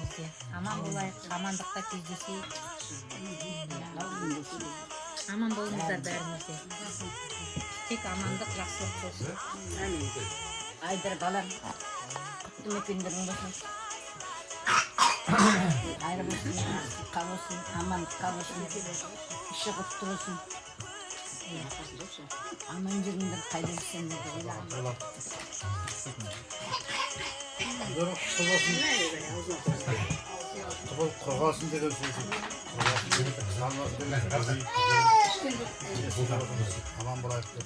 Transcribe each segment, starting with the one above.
бәрімізге. Аман болайық, амандықта кездесейік. Аман болыңыздар бәрімізге. Тек амандық, жақсылық болсын. Айдар балам, құтты мекендерің болсын. Қайыр болсын, жақсылыққа болсын, амандыққа болсын, іші құтты болсын. Аман жүріңдер, қайда жүрсеңдер деп ойлаймын. Құтты болсын. Құтты болып қорғасын деген сөз. Аман болайық деп.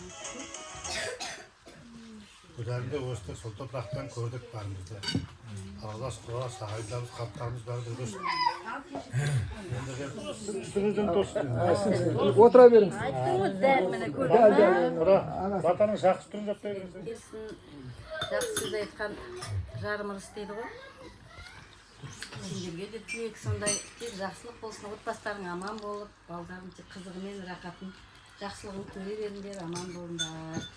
Көтерінде өстік сол топырақтан көрдік барымызды. Аралас құралас ағайындамыз, қарттарымыз бәрі өстік. Үстіңізден тосын. Отыра беріңіз. Айттыңыз дәрмені көрдім. Батаның жақсы түрін жаптай беріңіз. Келсін, жақсы сөз айтқан жарым ырыс дейді ғой. Сендерге де тілек сондай, тек жақсылық болсын, отбастарың аман болып, балдарың қызығымен, рақатын, жақсылығын көре беріңдер, аман болыңдар.